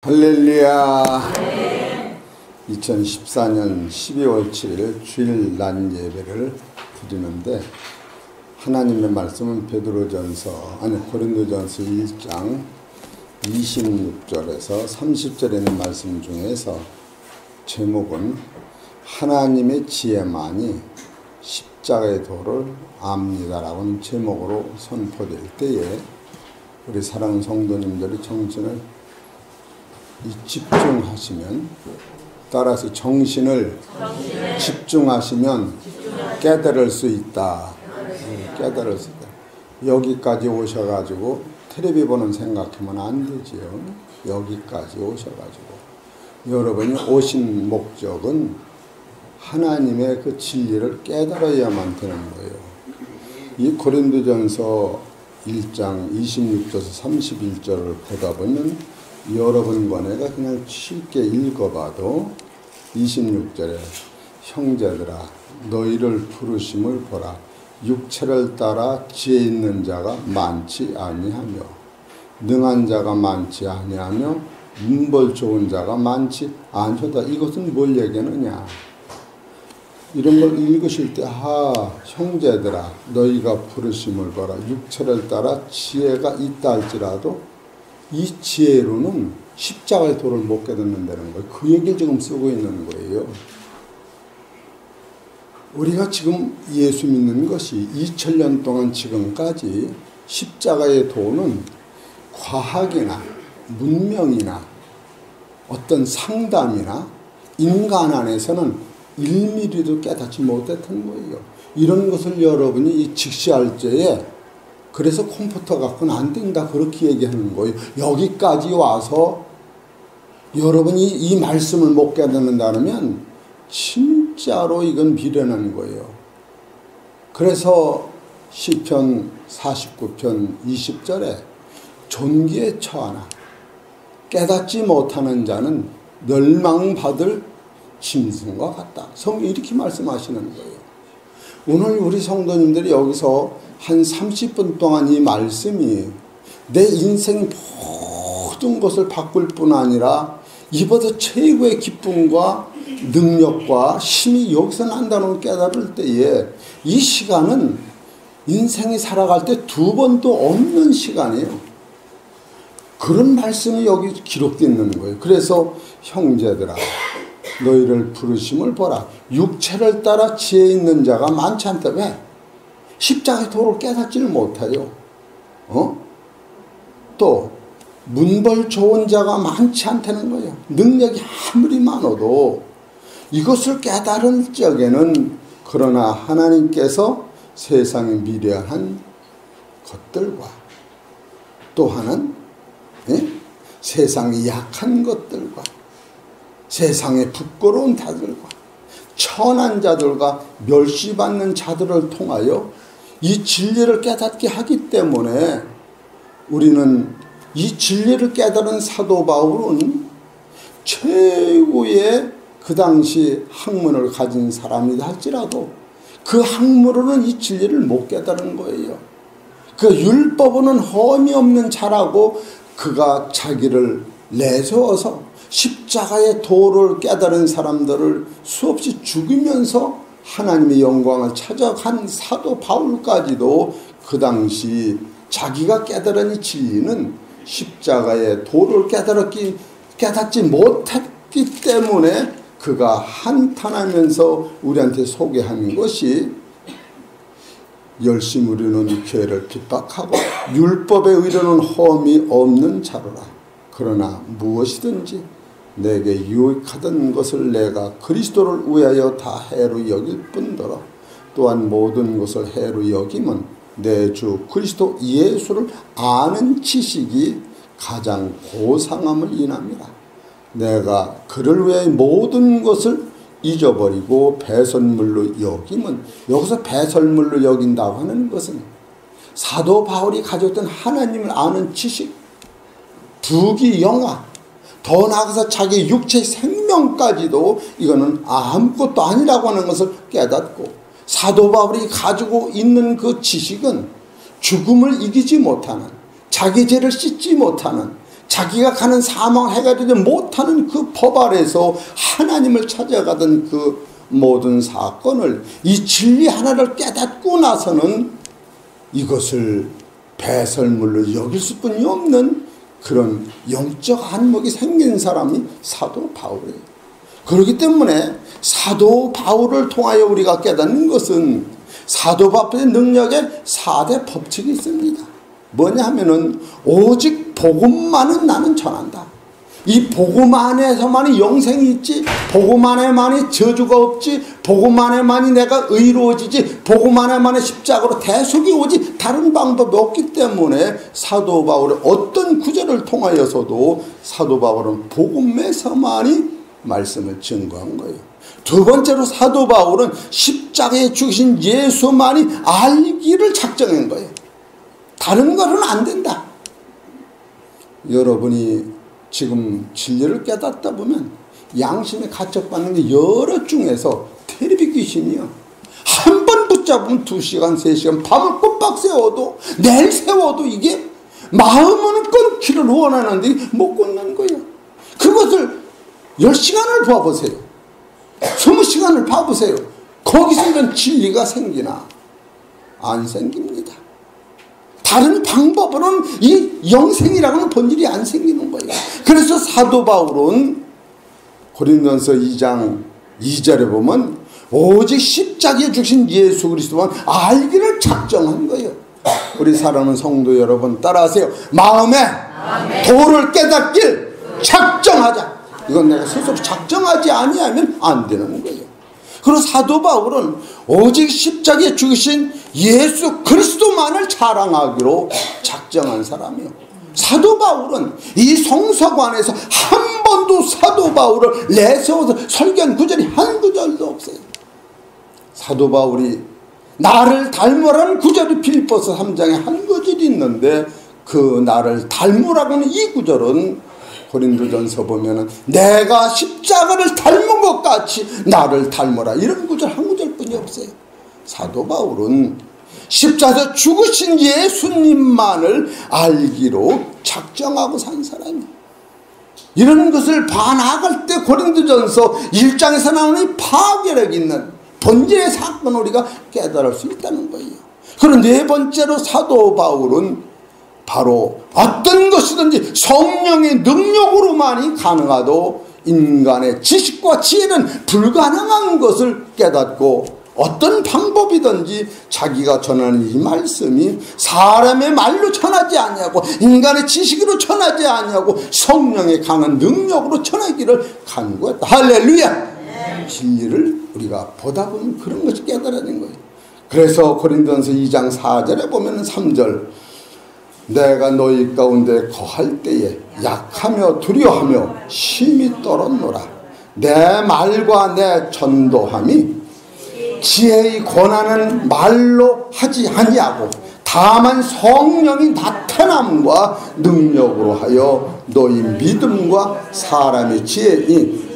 할렐루야. 2014년 12월 7일 주일 낮 예배를 드리는데, 하나님의 말씀은 고린도전서 1장 26절에서 30절에 있는 말씀 중에서 제목은 하나님의 지혜만이 십자가의 도를 압니다라는 제목으로 선포될 때에 우리 사랑하는 성도님들이 정신을 집중하시면, 따라서 정신을 집중하시면 깨달을 수 있다. 깨달을 수 있다. 여기까지 오셔가지고 텔레비 보는 생각하면 안 되지요. 여기까지 오셔가지고 여러분이 오신 목적은 하나님의 그 진리를 깨달아야만 되는 거예요. 이 고린도전서 1장 26절에서 31절을 보다 보면 여러분과 내가 그냥 쉽게 읽어봐도 26절에 형제들아 너희를 부르심을 보라. 육체를 따라 지혜 있는 자가 많지 아니하며 능한 자가 많지 아니하며 문벌 좋은 자가 많지 아니하다. 이것은 뭘 얘기하느냐. 이런 걸 읽으실 때 형제들아 너희가 부르심을 보라. 육체를 따라 지혜가 있다 할지라도 이 지혜로는 십자가의 도를 못 깨닫는다는 거예요. 그 얘기를 지금 쓰고 있는 거예요. 우리가 지금 예수 믿는 것이 2000년 동안 지금까지 십자가의 도는 과학이나 문명이나 어떤 상담이나 인간 안에서는 1mm도 깨닫지 못했던 거예요. 이런 것을 여러분이 이 직시할 때에 그래서 컴퓨터 갖고는 안 된다 그렇게 얘기하는 거예요. 여기까지 와서 여러분이 이 말씀을 못 깨닫는다면 진짜로 이건 미련한 거예요. 그래서 시편 49편 20절에 존귀에 처하나 깨닫지 못하는 자는 멸망받을 짐승과 같다. 성경이 이렇게 말씀하시는 거예요. 오늘 우리 성도님들이 여기서 한 30분 동안 이 말씀이 내 인생 모든 것을 바꿀 뿐 아니라 이보다 최고의 기쁨과 능력과 힘이 여기서 난다는 걸 깨달을 때에 이 시간은 인생이 살아갈 때 두 번도 없는 시간이에요. 그런 말씀이 여기 기록되어 있는 거예요. 그래서 형제들아 너희를 부르심을 보라. 육체를 따라 지혜 있는 자가 많지 않다. 왜? 십자가의 도를 깨닫지를 못해요. 또 문벌 좋은 자가 많지 않다는 거예요. 능력이 아무리 많아도 이것을 깨달을 적에는 그러나 하나님께서 세상에 미련한 것들과 또 하나는 세상에 약한 것들과 세상에 부끄러운 자들과 천한 자들과 멸시받는 자들을 통하여 이 진리를 깨닫게 하기 때문에 우리는 이 진리를 깨달은 사도 바울은 최고의 그 당시 학문을 가진 사람이다 할지라도 그 학문으로는 이 진리를 못 깨달은 거예요. 그 율법으로는 험이 없는 자라고 그가 자기를 내세워서 십자가의 도를 깨달은 사람들을 수없이 죽이면서 하나님의 영광을 찾아간 사도 바울까지도 그 당시 자기가 깨달은 이 진리는 십자가의 도를 깨닫지 못했기 때문에 그가 한탄하면서 우리한테 소개하는 것이 열심히 우리는 교회를 핍박하고 율법에 의로는 험이 없는 자로라. 그러나 무엇이든지 내게 유익하던 것을 내가 그리스도를 위하여 다 해로 여길 뿐더러 또한 모든 것을 해로 여김은 내 주 그리스도 예수를 아는 지식이 가장 고상함을 인함이라. 내가 그를 위해 모든 것을 잊어버리고 배설물로 여김은, 여기서 배설물로 여긴다고 하는 것은 사도 바울이 가졌던 하나님을 아는 지식, 부귀 영화, 더 나아가서 자기 육체 생명까지도 이거는 아무것도 아니라고 하는 것을 깨닫고, 사도 바울이 가지고 있는 그 지식은 죽음을 이기지 못하는, 자기 죄를 씻지 못하는 자기가 가는 사망을 해가지지 못하는 그 법 아래서 하나님을 찾아가던 그 모든 사건을 이 진리 하나를 깨닫고 나서는 이것을 배설물로 여길 수뿐이 없는 그런 영적 안목이 생긴 사람이 사도 바울이에요. 그렇기 때문에 사도 바울을 통하여 우리가 깨닫는 것은 사도 바울의 능력에 4대 법칙이 있습니다. 뭐냐 하면은 오직 복음만은 나는 전한다. 이 복음 안에서만이 영생이 있지, 복음 안에만이 저주가 없지, 복음 안에만이 내가 의로워지지, 복음 안에만이 십자가로 대속이 오지 다른 방법이 없기 때문에 사도 바울의 어떤 구절을 통하여서도 사도 바울은 복음에서만이 말씀을 증거한 거예요. 두 번째로 사도 바울은 십자가에 죽으신 예수만이 알기를 작정한 거예요. 다른 거는 안 된다. 여러분이 지금 진리를 깨닫다 보면 양심에 가책받는 게 여러 중에서 테레비 귀신이요. 한 번 붙잡으면 2시간, 3시간 밤을 꼬박 세워도 내일 세워도 이게 마음은 끊기를 원하는데 못 끊는 거예요. 그것을 10시간을 봐보세요. 20시간을 봐보세요. 거기서 이런 진리가 생기나? 안 생깁니다. 다른 방법으로는 이 영생이라고는 본질이 안 생기는 거예요. 그래서 사도 바울은 고린도전서 2장 2절에 보면 오직 십자가에 죽으신 예수 그리스도만 알기를 작정한 거예요. 우리 사랑하는 성도 여러분 따라하세요. 마음에 도를 깨닫길 작정하자. 이건 내가 스스로 작정하지 아니하면 안 되는 거예요. 그리고 사도 바울은 오직 십자가에 죽으신 예수 그리스도만을 자랑하기로 작정한 사람이요. 사도 바울은 이 성서관에서 한 번도 사도 바울을 내세워서 설교한 구절이 한 구절도 없어요. 사도 바울이 나를 닮으라는 구절이 빌립보서 3장에 한 구절이 있는데 그 나를 닮으라고는 이 구절은 고린도전서 보면은 내가 십자가를 닮은 것 같이 나를 닮으라 이런 구절 한 구절뿐이 없어요. 사도 바울은 십자가에서 죽으신 예수님만을 알기로 작정하고 산 사람이에요. 이런 것을 반학할 때 고린도전서 1장에서 나오는 이 파괴력 있는 본질의 사건을 우리가 깨달을 수 있다는 거예요. 그리고 네 번째로 사도 바울은 바로 어떤 것이든지 성령의 능력으로만이 가능하도 인간의 지식과 지혜는 불가능한 것을 깨닫고 어떤 방법이든지 자기가 전하는 이 말씀이 사람의 말로 전하지 아니하고 인간의 지식으로 전하지 아니하고 성령의 강한 능력으로 전하기를 간구했다. 할렐루야. 진리를 우리가 보다 보면 그런 것이 깨달아진 거예요. 그래서 고린도전서 2장 4절에 보면 3절 내가 너희 가운데 거할 때에 약하며 두려워하며 심히 떨었노라. 내 말과 내 전도함이 지혜의 권하는 말로 하지 아니하고 다만 성령이 나타남과 능력으로 하여 너희 믿음과 사람의 지혜이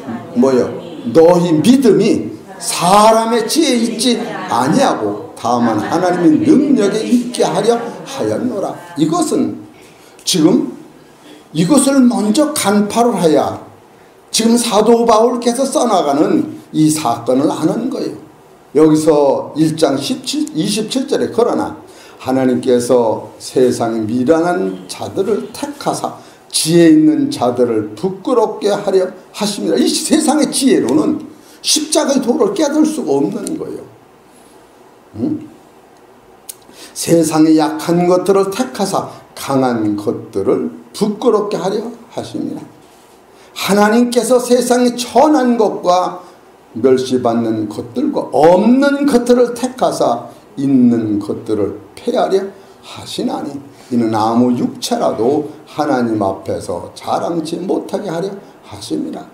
너희 믿음이 사람의 지혜에 있지 아니하고 다만 하나님의 능력에 있게 하려 하였노라. 이것은 지금 이것을 먼저 간파를 해야 지금 사도 바울께서 써나가는 이 사건을 아는 거예요. 여기서 1장 27절에 그러나 하나님께서 세상에 미련한 자들을 택하사 지혜 있는 자들을 부끄럽게 하려 하십니다. 이 세상의 지혜로는 십자가의 도를 깨달을 수가 없는 거예요. 세상의 약한 것들을 택하사 강한 것들을 부끄럽게 하려 하십니다. 하나님께서 세상의 천한 것과 멸시받는 것들과 없는 것들을 택하사 있는 것들을 폐하려 하시나니 이는 아무 육체라도 하나님 앞에서 자랑치 못하게 하려 하십니다.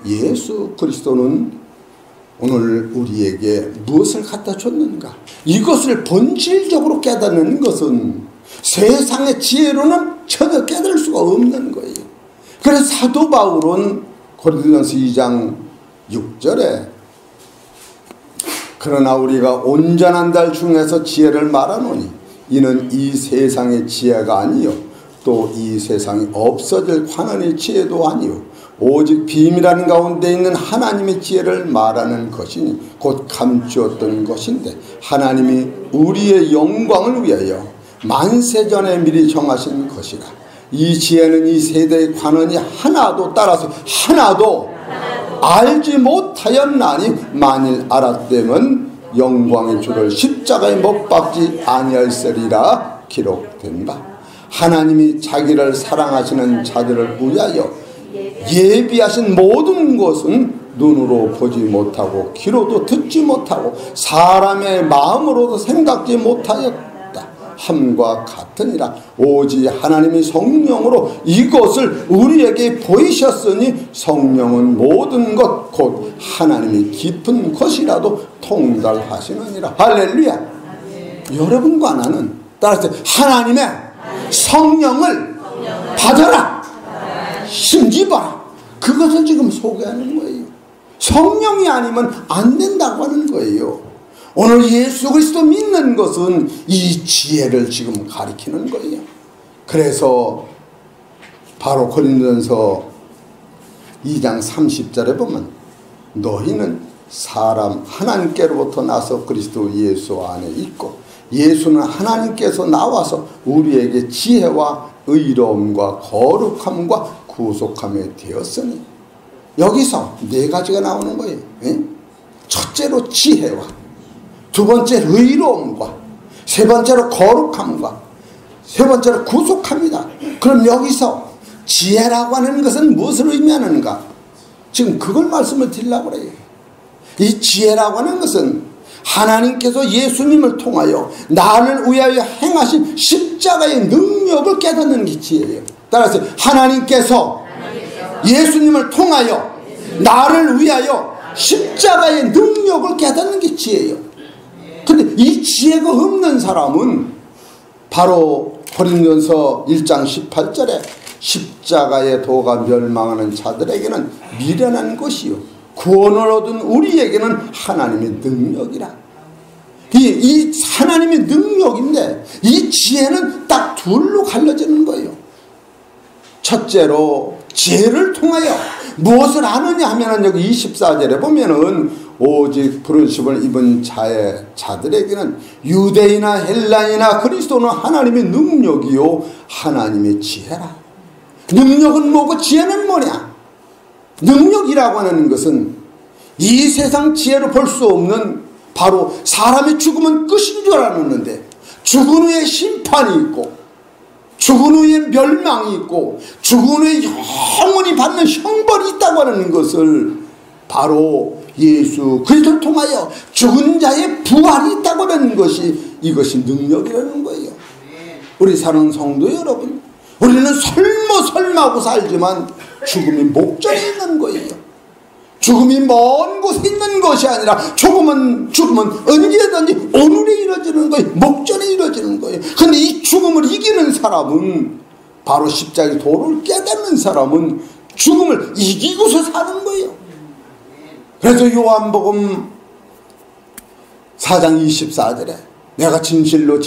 예수 그리스도는 오늘 우리에게 무엇을 갖다 줬는가? 이것을 본질적으로 깨닫는 것은 세상의 지혜로는 전혀 깨달을 수가 없는 거예요. 그래서 사도 바울은 고린도전서 2장 6절에 그러나 우리가 온전한 달 중에서 지혜를 말하노니 이는 이 세상의 지혜가 아니요 또 이 세상이 없어질 환원의 지혜도 아니요 오직 비밀한 가운데 있는 하나님의 지혜를 말하는 것이니 곧 감추었던 것인데 하나님이 우리의 영광을 위하여 만세전에 미리 정하신 것이라. 이 지혜는 이 세대의 관원이 하나도 따라서 하나도 알지 못하였나니 만일 알았다면 영광의 주를 십자가에 못 박지 아니하였으리라 기록된다. 하나님이 자기를 사랑하시는 자들을 위하여 예비하신 모든 것은 눈으로 보지 못하고 귀로도 듣지 못하고 사람의 마음으로도 생각지 못하였다 함과 같으니라. 오직 하나님이 성령으로 이것을 우리에게 보이셨으니 성령은 모든 것 곧 하나님이 깊은 것이라도 통달하시느니라. 할렐루야. 여러분과 나는 따라서 하나님의 성령을 받아라, 힘입어라, 그것을 지금 소개하는 거예요. 성령이 아니면 안 된다고 하는 거예요. 오늘 예수 그리스도 믿는 것은 이 지혜를 지금 가리키는 거예요. 그래서 바로 고린도전서 2장 30절에 보면 너희는 사람 하나님께로부터 나서 그리스도 예수 안에 있고 예수는 하나님께서 나와서 우리에게 지혜와 의로움과 거룩함과 구속함에 되었으니, 여기서 네 가지가 나오는 거예요. 첫째로 지혜와, 두 번째 의로움과, 세 번째로 거룩함과, 세 번째로 구속함이다. 그럼 여기서 지혜라고 하는 것은 무엇을 의미하는가? 지금 그걸 말씀을 드리려고 그래요. 이 지혜라고 하는 것은 하나님께서 예수님을 통하여 나를 위하여 행하신 십자가의 능력을 깨닫는 게 지혜예요. 따라서 하나님께서 예수님을 통하여 나를 위하여 십자가의 능력을 깨닫는 게 지혜예요. 그런데 이 지혜가 없는 사람은 바로 고린도전서 1장 18절에 십자가의 도가 멸망하는 자들에게는 미련한 것이요 구원을 얻은 우리에게는 하나님의 능력이라. 이 하나님의 능력인데 이 지혜는 딱 둘로 갈라지는 거예요. 첫째로 지혜를 통하여 무엇을 아느냐 하면은 여기 24절에 보면은 오직 부르심을 입은 자들에게는 유대인이나 헬라인이나 그리스도는 하나님의 능력이요 하나님의 지혜라. 능력은 뭐고 지혜는 뭐냐? 능력이라고 하는 것은 이 세상 지혜로 볼 수 없는 바로 사람의 죽음은 끝인 줄 알았는데 죽은 후에 심판이 있고 죽은 후에 멸망이 있고 죽은 후에 영원히 받는 형벌이 있다고 하는 것을 바로 예수 그리스도를 통하여 죽은 자의 부활이 있다고 하는 것이 이것이 능력이라는 거예요. 우리 사는 성도 여러분, 우리는 설마하고 살지만 죽음이 목전에 있는 거예요. 죽음이 먼 곳에 있는 것이 아니라 죽음은 언제든지 오늘에 이루어지는 거예요. 목전에 이루어지는 거예요. 그런데 이 죽음을 이기는 사람은 바로 십자가의 도를 깨닫는 사람은 죽음을 이기고서 사는 거예요. 그래서 요한복음 4장 24절에 내가 진실로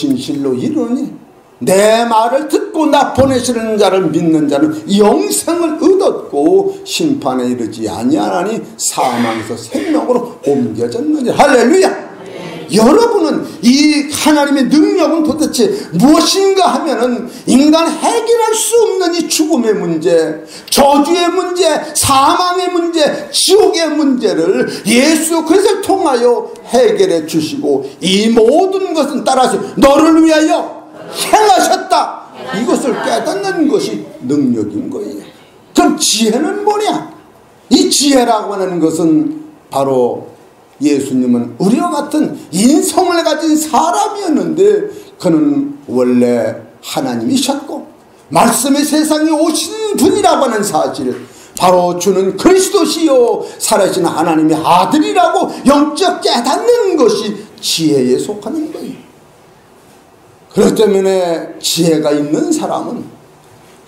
이르노니 내 말을 듣고 나 보내시는 자를 믿는 자는 영생을 얻었고 심판에 이르지 아니하나니 사망에서 생명으로 옮겨졌느니라. 할렐루야. 여러분은 이 하나님의 능력은 도대체 무엇인가 하면은 인간 해결할 수 없는 이 죽음의 문제, 저주의 문제, 사망의 문제, 지옥의 문제를 예수 그리스도를 통하여 해결해 주시고 이 모든 것은 따라서 너를 위하여 행하셨다. 이것을 깨닫는 것이 능력인 거예요. 그럼 지혜는 뭐냐? 이 지혜라고 하는 것은 바로 예수님은 우리와 같은 인성을 가진 사람이었는데 그는 원래 하나님이셨고 말씀의 세상에 오신 분이라고 하는 사실, 바로 주는 그리스도시요 살아계신 하나님의 아들이라고 영적 깨닫는 것이 지혜에 속하는 거예요. 그렇기 때문에 지혜가 있는 사람은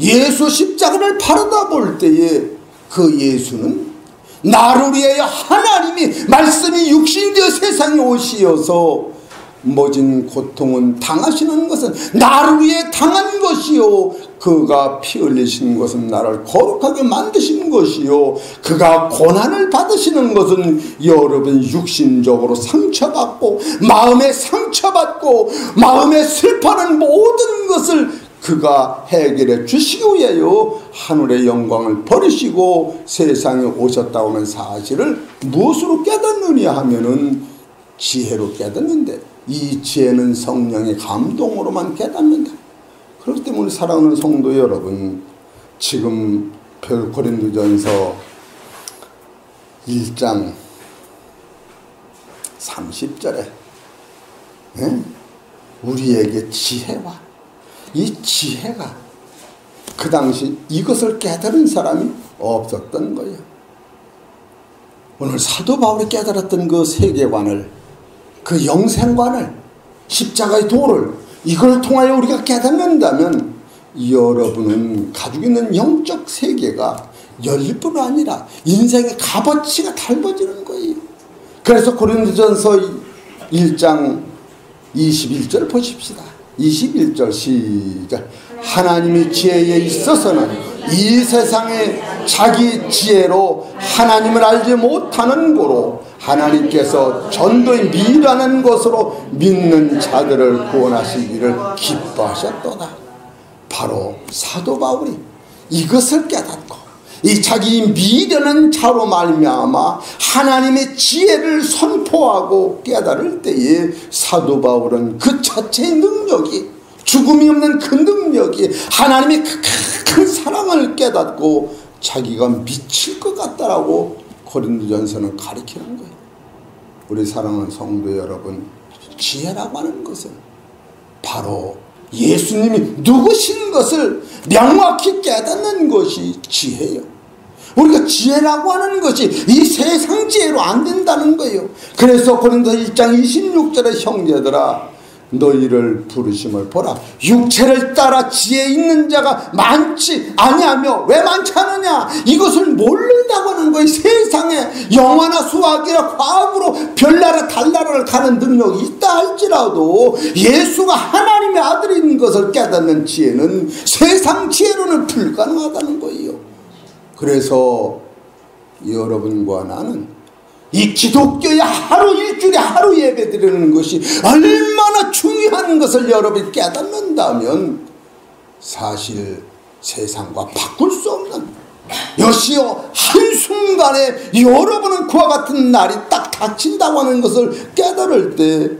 예수 십자가를 바라다 볼 때에 그 예수는 나를 위하여 하나님이 말씀이 육신이 되어 세상에 오시어서 모진 고통은 당하시는 것은 나를 위해 당한 것이요 그가 피 흘리신 것은 나를 거룩하게 만드신 것이요 그가 고난을 받으시는 것은 여러분 육신적으로 상처받고 마음에 상처받고 마음에 슬퍼하는 모든 것을 그가 해결해 주시기 위하여 하늘의 영광을 버리시고 세상에 오셨다고 하는 사실을 무엇으로 깨닫느냐 하면은 지혜로 깨닫는데 이 지혜는 성령의 감동으로만 깨닫는다. 그렇기 때문에 사랑하는 성도 여러분, 지금 고린도전서 1장 30절에 우리에게 지혜와 이 지혜가 그 당시 이것을 깨달은 사람이 없었던 거예요. 오늘 사도 바울이 깨달았던 그 세계관을, 그 영생관을, 십자가의 도를 이걸 통하여 우리가 깨닫는다면 여러분은 가지고 있는 영적 세계가 열릴 뿐 아니라 인생의 값어치가 달라지는 거예요. 그래서 고린도전서 1장 21절 보십시다. 21절 시작. 하나님이 지혜에 있어서는 이 세상에 자기 지혜로 하나님을 알지 못하는 고로 하나님께서 전도의 미라는 것으로 믿는 자들을 구원하시기를 기뻐하셨도다. 바로 사도 바울이 이것을 깨닫고 이 자기 미련한 자로 말미암아 하나님의 지혜를 선포하고 깨달을 때에 사도 바울은 그 자체의 능력이, 죽음이 없는 그 능력이, 하나님의 큰 사랑을 깨닫고 자기가 미칠 것 같다라고 고린도전서는 가리키는 거예요. 우리 사랑하는 성도 여러분, 지혜라고 하는 것은 바로 예수님이 누구신 것을 명확히 깨닫는 것이 지혜예요. 우리가 지혜라고 하는 것이 이 세상 지혜로 안 된다는 거예요. 그래서 고린도서 1장 26절에 형제들아 너희를 부르심을 보라. 육체를 따라 지혜 있는 자가 많지 아니하며 왜 많지 않느냐? 이것을 모른다고 하는 거예요. 세상에 영화나 수학이나 과학으로 별나라 달나라를 가는 능력이 있다 할지라도 예수가 하나님의 아들인 것을 깨닫는 지혜는 세상 지혜로는 불가능하다는 거예요. 그래서 여러분과 나는 이 기독교의 하루 일주일에 하루 예배 드리는 것이 얼마나 중요한 것을 여러분이 깨닫는다면 사실 세상과 바꿀 수 없는 여시오 한순간에 여러분은 그와 같은 날이 딱 닥친다고 하는 것을 깨달을 때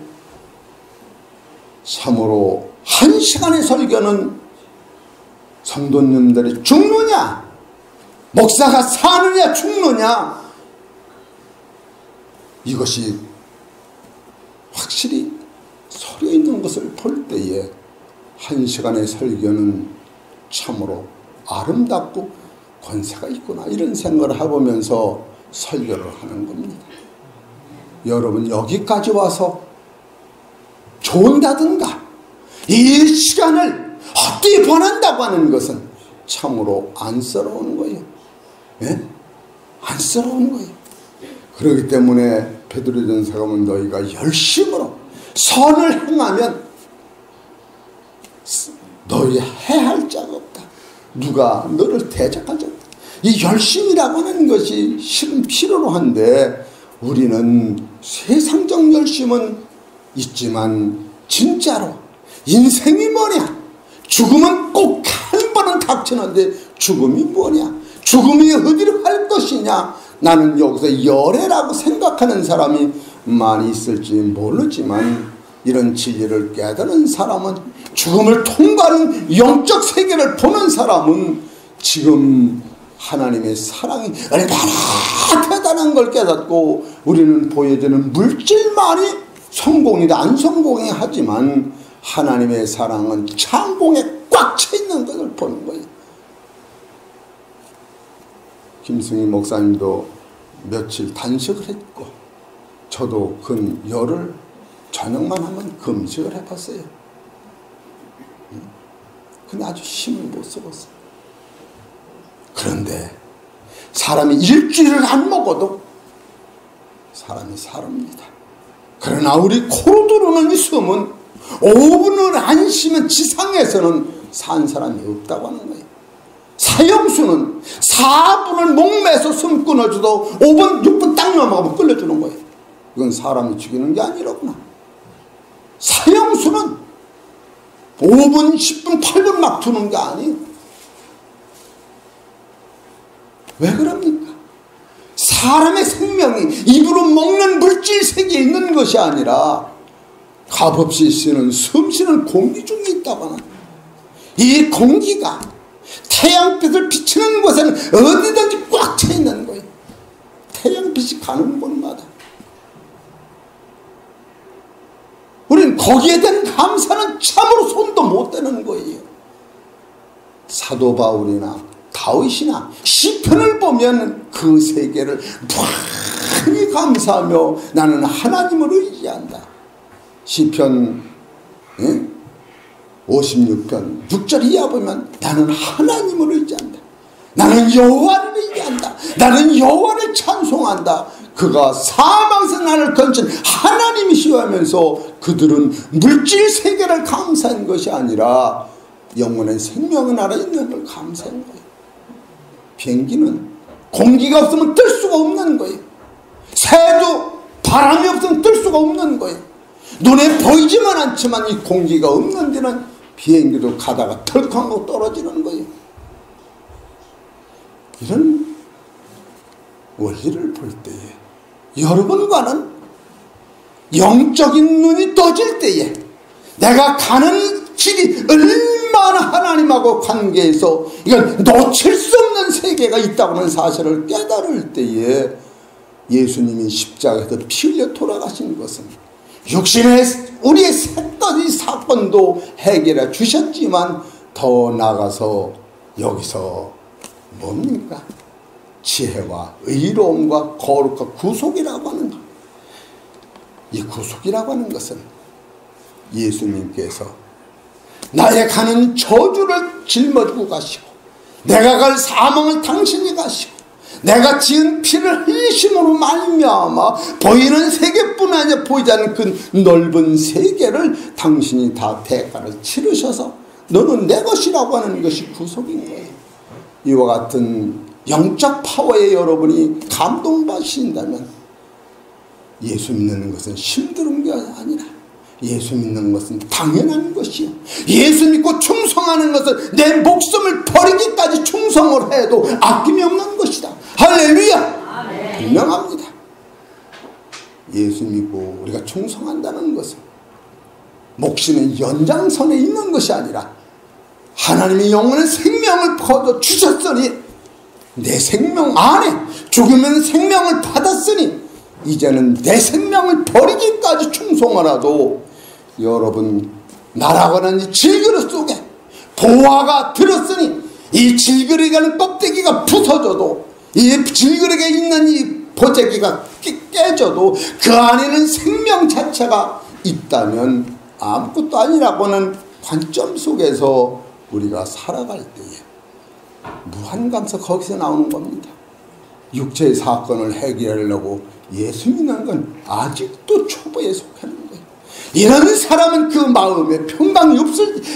참으로 한 시간의 설교는 성도님들이 죽느냐 목사가 사느냐 죽느냐 이것이 확실히 서려 있는 것을 볼 때에 한 시간의 설교는 참으로 아름답고 권세가 있구나 이런 생각을 해보면서 설교를 하는 겁니다. 여러분 여기까지 와서 좋은다든가 이 시간을 헛되이 보낸다고 하는 것은 참으로 안쓰러운 거예요. 예? 안쓰러운 거예요. 그렇기 때문에 베드로전서가 보면 너희가 열심으로 선을 행하면 너희 해할 자가 없다. 누가 너를 대적할 자가 없다. 이 열심이라고 하는 것이 실은 필요로 한데 우리는 세상적 열심은 있지만 진짜로 인생이 뭐냐? 죽음은 꼭 한 번은 닥치는데 죽음이 뭐냐? 죽음이 어디로 갈 것이냐? 나는 여기서 열애라고 생각하는 사람이 많이 있을지 모르지만 이런 진리를 깨달은 사람은 죽음을 통과하는 영적 세계를 보는 사람은 지금 하나님의 사랑이 얼마나 대단한 걸 깨닫고 우리는 보여지는 물질만이 성공이다 안 성공이 하지만 하나님의 사랑은 창공에 꽉 차 있는 것을 보는 거예요. 김승희 목사님도 며칠 단식을 했고 저도 근 열흘 저녁만 하면 금식을 해봤어요. 근데 아주 힘을 못 써봤어요. 그런데 사람이 일주일을 안 먹어도 사람이 살합니다. 그러나 우리 코로 들어오는 이 숨은 5분을 안 쉬면 지상에서는 산 사람이 없다고 하는 거예요. 사형수는 4분을 목매서 숨 끊어줘도 5분, 6분 딱 넘어가면 끌려주는 거예요. 이건 사람이 죽이는 게 아니라구나. 사형수는 5분, 10분, 8분 막 두는 게 아니에요. 왜 그럽니까? 사람의 생명이 입으로 먹는 물질 세계에 있는 것이 아니라 값없이 쉬는 숨 쉬는 공기 중에 있다고 하는, 이 공기가 태양빛을 비치는 곳에는 어디든지 꽉 차 있는 거예요. 태양빛이 가는 곳마다. 우리는 거기에 대한 감사는 참으로 손도 못 대는 거예요. 사도 바울이나 다윗이나 시편을 보면 그 세계를 많이 감사하며 나는 하나님을 의지한다. 시편 56편 6절 이하 보면 나는 하나님을 의지한다. 나는 여호와를 의지한다. 나는 여호와를 찬송한다. 그가 사망에서 나를 건진 하나님이시오 하면서 그들은 물질 세계를 감사한 것이 아니라 영원한 생명의 나라에 있는 걸 감사한 거예요. 비행기는 공기가 없으면 뜰 수가 없는 거예요. 새도 바람이 없으면 뜰 수가 없는 거예요. 눈에 보이지만 않지만 이 공기가 없는 데는 비행기도 가다가 덜컹하고 떨어지는 거예요. 이런 원리를 볼 때에 여러분과는 영적인 눈이 떠질 때에 내가 가는 길이 얼마나 하나님하고 관계에서 이건 놓칠 수 없는 세계가 있다고 하는 사실을 깨달을 때에 예수님이 십자가에서 피 흘려 돌아가신 것은 육신의 우리의 색깔의 사건도 해결해 주셨지만 더 나아가서 여기서 뭡니까? 지혜와 의로움과 거룩과 구속이라고 하는 것. 이 구속이라고 하는 것은 예수님께서 나의 가는 저주를 짊어지고 가시고 내가 갈 사망을 당신이 가시고 내가 지은 피를 흘리심으로 말미암아 보이는 세계뿐 아니라 보이지 않는 그 넓은 세계를 당신이 다 대가를 치르셔서 너는 내 것이라고 하는 것이 구속인 거예요. 이와 같은 영적 파워에 여러분이 감동받으신다면 예수 믿는 것은 힘든 게 아니라 예수 믿는 것은 당연한 것이요. 예수 믿고 충성하는 것은 내 목숨을 버리기까지 충성을 해도 아낌이 없는 것이다. 할렐루야. 분명합니다. 예수 믿고 우리가 충성한다는 것은 목숨의 연장선에 있는 것이 아니라 하나님이 영원한 생명을 거둬 주셨으니 내 생명 안에 죽으면 생명을 받았으니 이제는 내 생명을 버리기까지 충성하라도 여러분 나라고 하는 이 질그릇 속에 보화가 들었으니 이 질그릇이라는 껍데기가 부서져도 이 질그릇에 있는 이 보재기가 깨져도 그 안에는 생명 자체가 있다면 아무것도 아니라고 하는 관점 속에서 우리가 살아갈 때에 무한감사 거기서 나오는 겁니다. 육체의 사건을 해결하려고 예수 믿는 건 아직도 초보에 속하는 거예요. 이런 사람은 그 마음에 평강이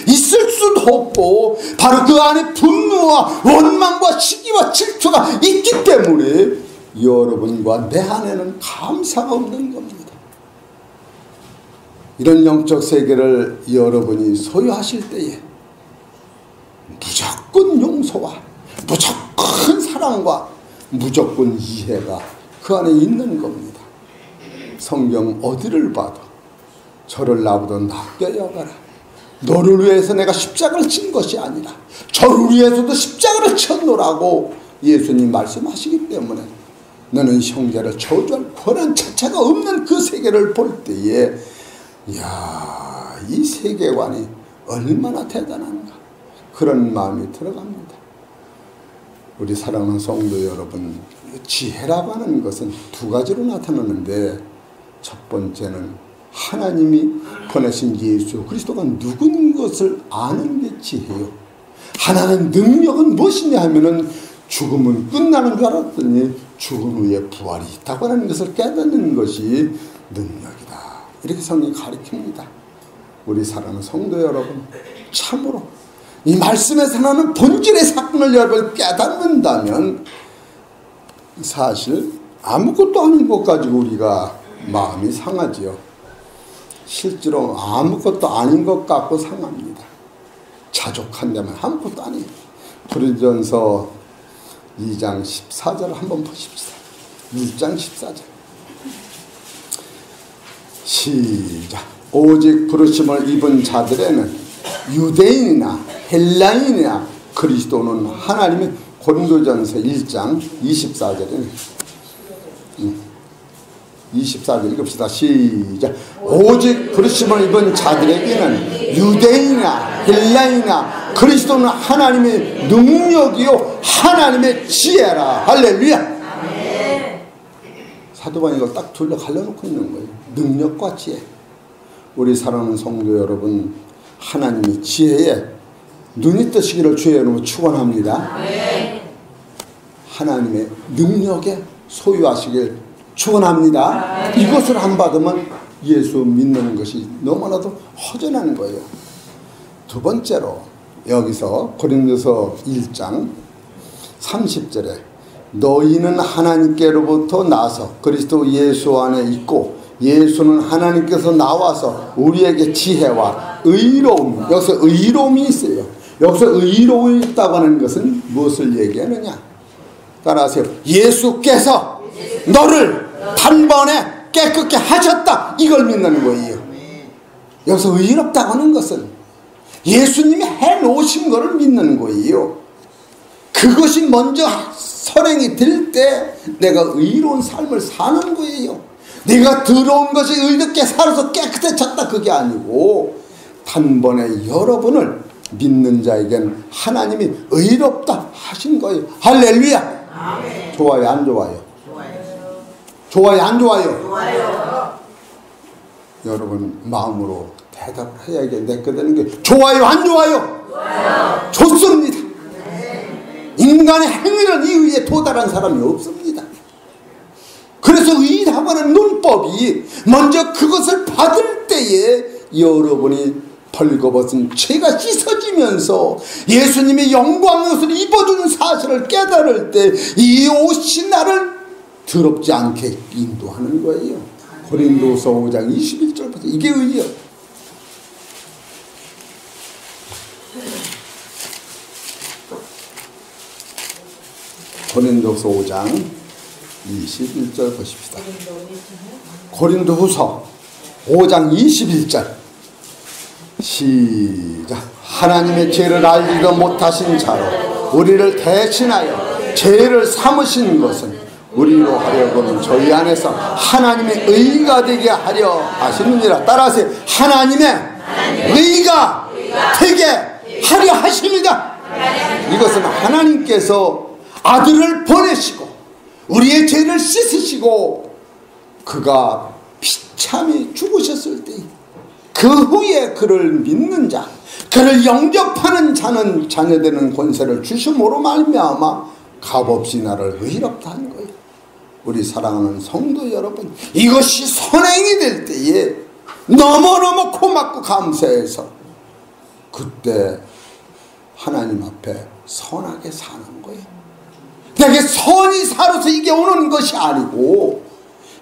있을 수도 없고 바로 그 안에 분노와 원망과 시기와 질투가 있기 때문에 여러분과 내 안에는 감사가 없는 겁니다. 이런 영적 세계를 여러분이 소유하실 때에 무조건 용서와 무조건 사랑과 무조건 이해가 그 안에 있는 겁니다. 성경 어디를 봐도 저를 나보다 낫게 여가라. 너를 위해서 내가 십자가를 친 것이 아니라 저를 위해서도 십자가를 쳤노라고 예수님 말씀하시기 때문에 너는 형제를 저주할 권한 자체가 없는 그 세계를 볼 때에 이야, 이 세계관이 얼마나 대단한가 그런 마음이 들어갑니다. 우리 사랑하는 성도 여러분, 지혜라고 하는 것은 두 가지로 나타나는데 첫 번째는 하나님이 보내신 예수 그리스도가 누군 것을 아는 게 지혜요. 하나는 능력은 무엇이냐 하면은 죽음은 끝나는 줄 알았더니 죽은 후에 부활이 있다고 하는 것을 깨닫는 것이 능력이다. 이렇게 성경이 가르칩니다. 우리 사랑하는 성도 여러분, 참으로 이 말씀에서 나는 본질의 사건을 여러분 깨닫는다면 사실 아무것도 아닌 것 가지고 우리가 마음이 상하지요. 실제로 아무것도 아닌 것 같고 상합니다. 자족한다면 아무것도 아니에요. 고린도전서 2장 14절 한번 보십시다. 1장 14절 시작. 오직 부르심을 입은 자들에는 유대인이나 헬라인이나 그리스도는 하나님의, 고린도전서 1장 24절에 24절 읽읍시다. 시작. 오직 부르심을 입은 자들에게는 유대인이나 헬라인이나 그리스도는 하나님의 능력이요 하나님의 지혜라. 할렐루야. 사도 바울이 이걸 딱 둘러 갈라놓고 있는 거예요. 능력과 지혜. 우리 사랑하는 성도 여러분, 하나님의 지혜에 눈이 뜨시기를 주의 이름으로 축원합니다. 하나님의 능력에 소유하시길 축원합니다. 이것을 안 받으면 예수 믿는 것이 너무나도 허전한 거예요. 두 번째로 여기서 고린도서 1장 30절에 너희는 하나님께로부터 나서 그리스도 예수 안에 있고 예수는 하나님께서 나와서 우리에게 지혜와 의로움, 여기서 의로움이 있어요. 여기서 의로움이 있다고 하는 것은 무엇을 얘기하느냐? 따라하세요. 예수께서 너를 단번에 깨끗게 하셨다, 이걸 믿는 거예요. 여기서 의롭다고 하는 것은 예수님이 해놓으신 것을 믿는 거예요. 그것이 먼저 선행이 될 때 내가 의로운 삶을 사는 거예요. 내가 더러운 것이 의롭게 살아서 깨끗해졌다, 그게 아니고 단번에 여러분을 믿는 자에겐 하나님이 의롭다 하신 거예요. 할렐루야. 아멘. 좋아요, 안 좋아요? 좋아요, 안 좋아요? 좋아요. 여러분 마음으로 대답을 해야 내게 되는 게 좋아요, 안 좋아요? 좋아요. 좋습니다. 인간의 행위는 이 위에 도달한 사람이 없습니다. 그래서 의라고 하는 논법이 먼저 그것을 받을 때에 여러분이 벌거벗은 죄가 씻어지면서 예수님의 영광의 옷을 입어준 사실을 깨달을 때 이 옷이 나를 더럽지 않게 인도하는 거예요. 고린도서 5장 21절부터 이게 의예요. 고린도서 5장 21절 보십시다. 고린도후서 5장 21절 시작. 하나님의 죄를 알지도 못하신 자로 우리를 대신하여 죄를 삼으신 것은 우리로 하려고는 저희 안에서 하나님의 의가 되게 하려 하시느니라. 따라하세요. 하나님의 의가 되게 하려 하십니다. 이것은 하나님께서 아들을 보내시고 우리의 죄를 씻으시고 그가 비참히 죽으셨을 때 그 후에 그를 믿는 자, 그를 영접하는 자는 자녀되는 권세를 주심으로 말미암아 값없이 나를 의롭다 한 거예요. 우리 사랑하는 성도 여러분, 이것이 선행이 될 때에 너무너무 고맙고 감사해서 그때 하나님 앞에 선하게 사는 거예요. 내게 선이 살아서 이게 오는 것이 아니고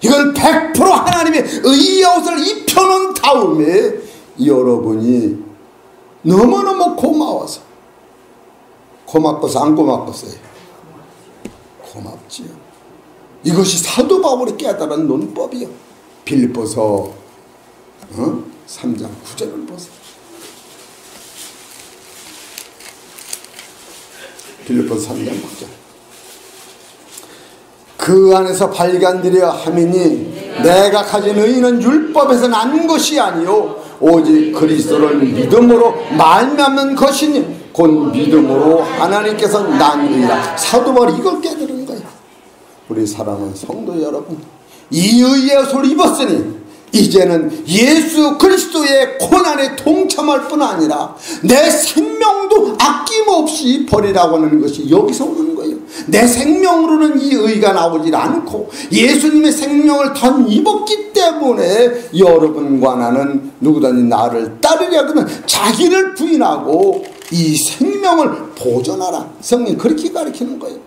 이건 100% 하나님의 의의 옷을 입혀놓은 다음에 여러분이 너무너무 고마워서, 고맙고서 안 고맙고서요? 고맙지요. 이것이 사도 바울이 깨달은 논법이요. 빌립보서 3장 9절을 보세요. 빌립보서 3장 9절. 그 안에서 발견되려 함이니 내가 가진 의는 율법에서 난 것이 아니요 오직 그리스도를 믿음으로 말미암는 것이니 곧 믿음으로 하나님께서 난 의라. 사도 바울이 이걸 깨달은 거예요. 우리 사랑하는 성도 여러분, 이 의의 옷을 입었으니 이제는 예수 그리스도의 고난에 동참할 뿐 아니라 내 생명도 아낌없이 버리라고 하는 것이 여기서 오는 거예요. 내 생명으로는 이 의가 나오질 않고 예수님의 생명을 다 입었기 때문에 여러분과 나는 누구든지 나를 따르려 그러면 자기를 부인하고 이 생명을 보존하라. 성경이 그렇게 가르치는 거예요.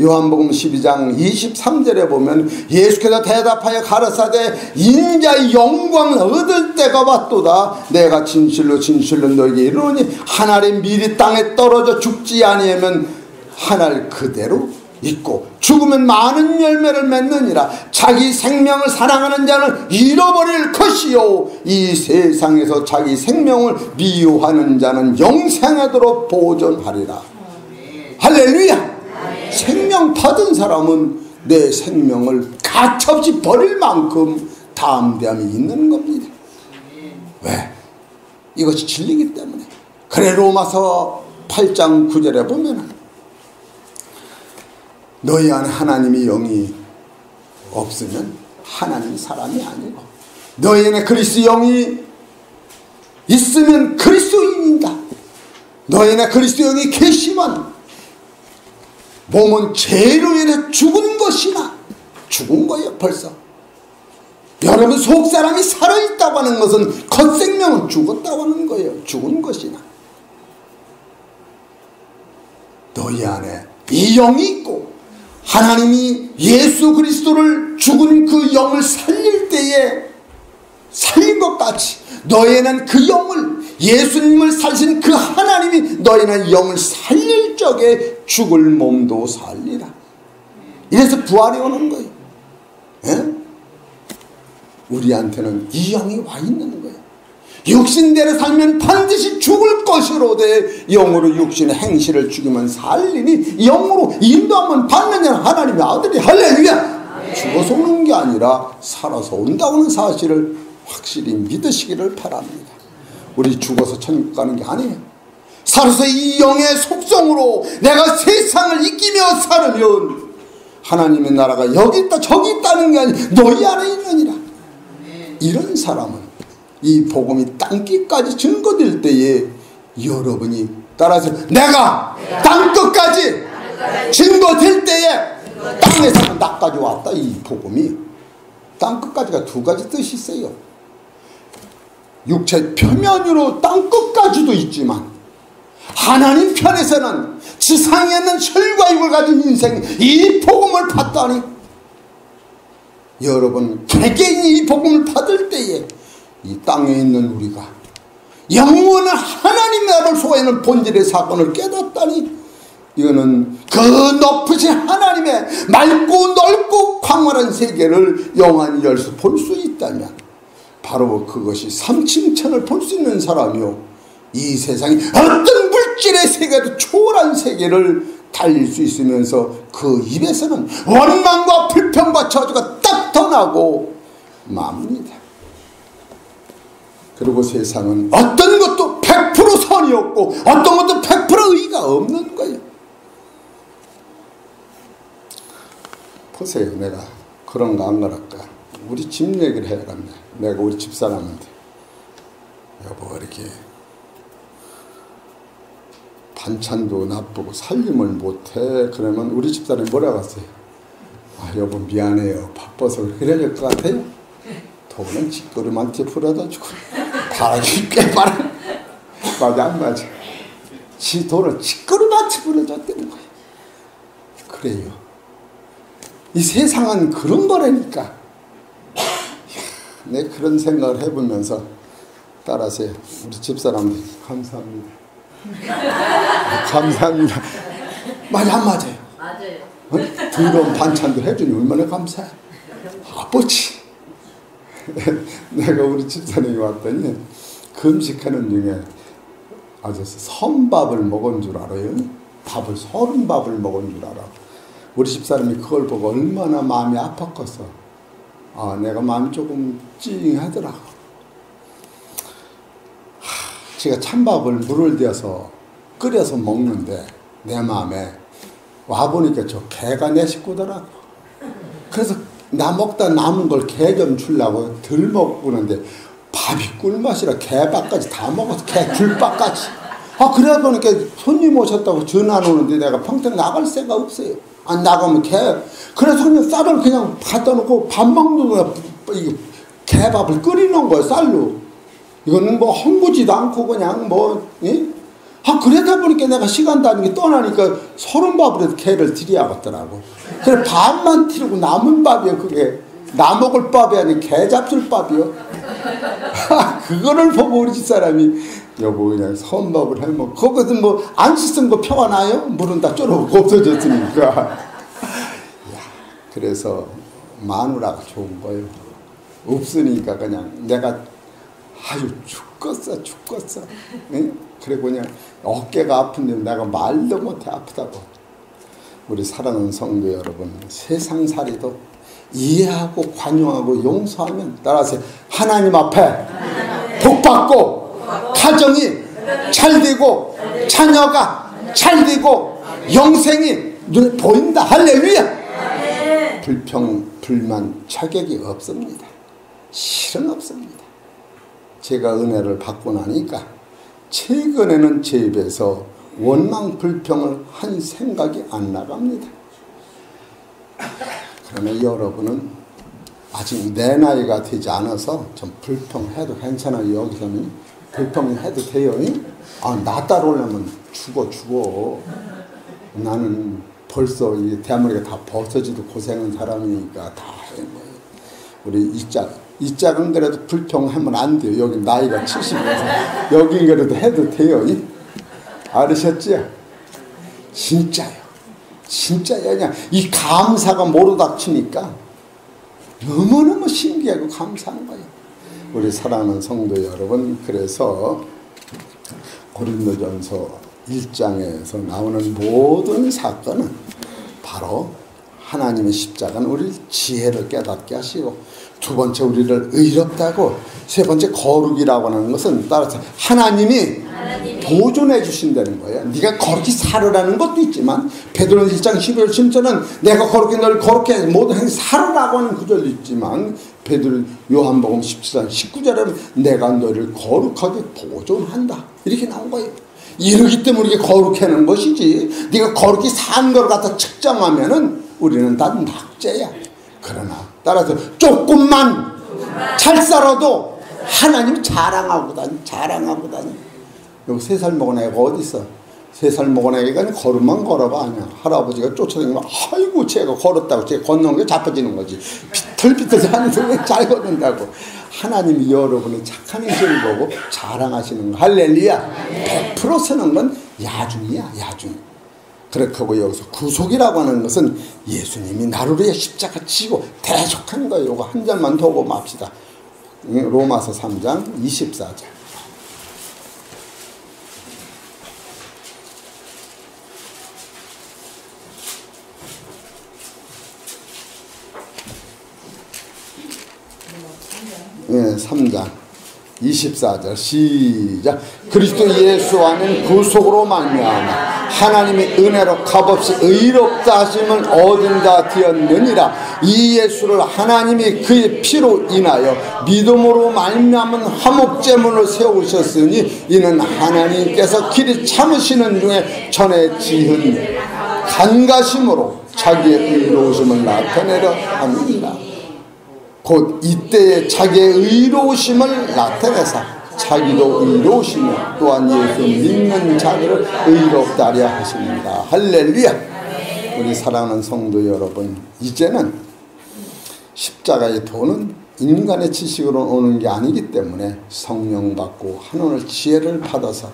요한복음 12장 23절에 보면 예수께서 대답하여 가라사대 인자의 영광을 얻을 때가 왔도다. 내가 진실로 진실로 너에게 이르노니 한 알이 미리 땅에 떨어져 죽지 아니하면 한 알 그대로 있고 죽으면 많은 열매를 맺느니라. 자기 생명을 사랑하는 자는 잃어버릴 것이요 이 세상에서 자기 생명을 미워하는 자는 영생하도록 보존하리라. 할렐루야. 생명 받은 사람은 내 생명을 가차없이 버릴 만큼 담대함이 있는 겁니다. 왜? 이것이 진리이기 때문에. 그래 로마서 8장 9절에 보면 너희 안에 하나님의 영이 없으면 하나님 사람이 아니고 너희 안에 그리스도 영이 있으면 그리스도인이다. 너희 안에 그리스도 영이 계시면 몸은 죄로 인해 죽은 것이나 죽은 거예요. 벌써 여러분 속사람이 살아있다고 하는 것은 겉생명은 죽었다고 하는 거예요. 죽은 것이나 너희 안에 이 영이 있고 하나님이 예수 그리스도를 죽은 그 영을 살릴 때에 살린 것 같이 너희는 그 영을 예수님을 살신 그 하나님이 너희는 영을 살릴 적에 죽을 몸도 살리라. 이래서 부활이 오는 거예요. 예? 우리한테는 이 영이 와 있는 거예요. 육신대로 살면 반드시 죽을 것이로되 영으로 육신의 행실을 죽이면 살리니 영으로 인도하면 받는 자는 하나님의 아들이 할렐루야. 죽어서 오는 게 아니라 살아서 온다는 사실을 확실히 믿으시기를 바랍니다. 우리 죽어서 천국 가는 게 아니에요. 살아서 이 영의 속성으로 내가 세상을 이기며 살으면 하나님의 나라가 여기 있다 저기 있다는 게 아니라 너희 안에 있느니라. 이런 사람은 이 복음이 땅끝까지 증거될 때에 여러분이 따라서 내가 땅끝까지 증거될 때에 땅에서는 나까지 왔다. 이 복음이 땅끝까지가 두 가지 뜻이 있어요. 육체 표면으로 땅끝까지도 있지만 하나님 편에서는 지상에 있는 혈과 육을 가진 인생 이 복음을 받다니 여러분 개개인이 이 복음을 받을 때에 이 땅에 있는 우리가 영원한 하나님의 나라를 소유하는 본질의 사건을 깨닫다니 이거는 그 높으신 하나님의 맑고 넓고 광활한 세계를 영원히 열수 볼 수 있다면 바로 그것이 삼층천을 볼 수 있는 사람이요 이 세상이 어떤 물질의 세계도 초월한 세계를 달릴 수 있으면서 그 입에서는 원망과 불평과 저주가 딱 떠나고 맙니다. 그리고 세상은 어떤 것도 100% 선이 없고 어떤 것도 100% 의가 없는 거예요. 보세요. 내가 그런가 안 그럴까. 우리 집 얘기를 해야겠네. 내가 우리 집사람한테 여보 이렇게 반찬도 나쁘고 살림을 못해. 그러면 우리 집사람이 뭐라고 하세요? 아 여보 미안해요. 바빠서 그래야 될 것 같아요. 돈은 집도리한테 풀어다 주고 바라줄게 바라. 맞아 안 맞아? 지 돈을 집도리한테 풀어줬다는 거예요. 그래요. 이 세상은 그런 거라니까. 내 그런 생각을 해보면서 따라서 우리 집사람 감사합니다. 감사합니다. 맞아 안 맞아요? 맞아요. 더러운 반찬도 해주니 얼마나 감사해. 아버지. 내가 우리 집사람이 왔더니 금식하는 중에 아주 선밥을 먹은 줄 알아요. 밥을 30밥을 먹은 줄 알아. 우리 집사람이 그걸 보고 얼마나 마음이 아팠겠어. 아, 내가 마음이 조금 찡하더라고. 제가 찬밥을 물을 대어서 끓여서 먹는데 내 마음에 와보니까 저 개가 내 식구더라고. 그래서 나 먹다 남은 걸 개 좀 주려고 덜 먹고 그러는데 밥이 꿀맛이라 개밥까지 다 먹어서 개 굴밥까지. 그러다 보니까 손님 오셨다고 전화 오는데 내가 평생 나갈 새가 없어요. 안 나가면 그래서 그냥 쌀을 그냥 갖다 놓고 밥 먹는 거야. 개밥을 끓이는 거야, 쌀로. 이거는 뭐 헝구지도 않고 그냥 뭐, 예? 그러다 보니까 내가 시간 다니게 떠나니까 30밥으로 개를 드려야겠더라고. 그래, 밥만 틀고 남은 밥이요, 그게. 나 먹을 밥이 아니라 개 잡술 밥이요. 그거를 보고 우리 집사람이, 여보, 그냥 선밥을 해먹고, 거기서 뭐, 안 씻은 거 표가 나요? 물은 다 쪼르고 없어졌으니까. 그래서 마누라가 좋은 거예요. 없으니까 그냥 내가 죽겠어. 응? 그래 그냥 어깨가 아픈데 내가 말도 못해 아프다고. 우리 사랑하는 성도 여러분, 세상살이도 이해하고 관용하고 용서하면 따라서 하나님 앞에 복받고 가정이 잘되고 자녀가 잘되고 영생이 눈에 보인다. 할렐루야. 불평 불만 자격이 없습니다. 실은 없습니다. 제가 은혜를 받고 나니까 최근에는 제 입에서 원망 불평을 한 생각이 안 나갑니다. 그러나 여러분은 아직 내 나이가 되지 않아서 좀 불평해도 괜찮아요. 여기서는 불평해도 돼요. 나 따라오려면 죽어. 나는 벌써 이 대한민국에 다 벗어지도 고생한 사람이니까 다 해. 우리 이 짝은 그래도 불평하면 안 돼요. 여기 나이가 70이라서 여긴 그래도 해도 돼요. 알으셨죠? 진짜요. 그냥 이 감사가 모르닥치니까 너무너무 신기하고 감사한 거예요. 우리 사랑하는 성도 여러분, 그래서 고린도전서 1장에서 나오는 모든 사건은 바로 하나님의 십자가는 우리 지혜를 깨닫게 하시고, 두 번째 우리를 의롭다고, 세 번째 거룩이라고 하는 것은 따라서 하나님이 보존해 주신다는 거예요. 네가 거룩히 살으라는 것도 있지만 베드로전서 1장 11절 10절은 내가 거룩히 너를 거룩해 모든 행위 살으라고 하는 구절도 있지만 요한복음 17장 19절에는 내가 너를 거룩하게 보존한다 이렇게 나온 거예요. 이러기 때문에 우리가 거룩해는 것이지, 네가 거룩히 산 걸 갖다 측정하면은 우리는 다 낙제야. 그러나 따라서 조금만 잘 살아도 하나님 자랑하고 다니. 여기 3살 먹은 애가 어디 있어? 3살 먹은 애가 걸음만 걸어봐. 아니야. 할아버지가 쫓아다니면 아이고 쟤가 걸었다고, 쟤 걷는 게 자빠지는 거지. 비틀비틀 하는데 왜 잘 걷는다고. 하나님이 여러분의 착한 행실을 보고 자랑하시는 거. 할렐루야. 100% 쓰는 건 야중이야, 야중. 그렇게 하고 여기서 구속이라고 하는 것은 예수님이 나를 위해 십자가 지고 대속한 거예요. 이거 한 절만 더 보고 맙시다. 로마서 3장 24절. 예, 3장 24절 시작. 그리스도 예수 안에 구속으로 말미암아 하나님의 은혜로 값없이 의롭다 하심을 얻은 자 되었느니라. 이 예수를 하나님이 그의 피로 인하여 믿음으로 말미암은 화목제물을 세우셨으니 이는 하나님께서 길이 참으시는 중에 전에 지은 간가심으로 자기의 의로우심을 나타내려 합니다. 곧 이때에 자기의 의로우심을 나타내사 자기도 의로우시며 또한 예수 믿는 자들을 의롭다 하려 하십니다. 할렐루야. 우리 사랑하는 성도 여러분, 이제는 십자가의 도는 인간의 지식으로 오는 게 아니기 때문에 성령 받고 하나님의 지혜를 받아서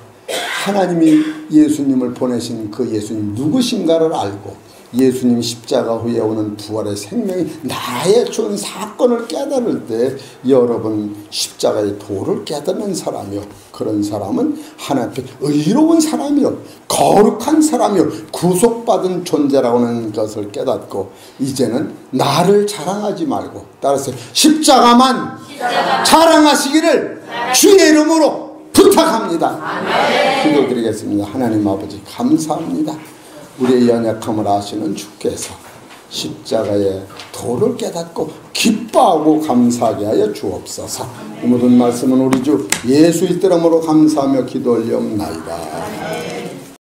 하나님이 예수님을 보내신 그 예수님 누구신가를 알고 예수님 십자가 후에 오는 부활의 생명이 나에 준 사건을 깨달을 때 여러분 십자가의 도를 깨닫는 사람이요, 그런 사람은 하나님 앞에 의로운 사람이요, 거룩한 사람이요, 구속받은 존재라고 하는 것을 깨닫고 이제는 나를 자랑하지 말고 따라서 십자가만 자랑하시기를 주의 이름으로 부탁합니다. 기도드리겠습니다. 하나님 아버지 감사합니다. 우리의 연약함을 아시는 주께서 십자가의 도를 깨닫고 기뻐하고 감사하게 하여 주옵소서. 이 모든 말씀은 우리 주 예수의 이름으로 감사하며 기도 올리옵나이다.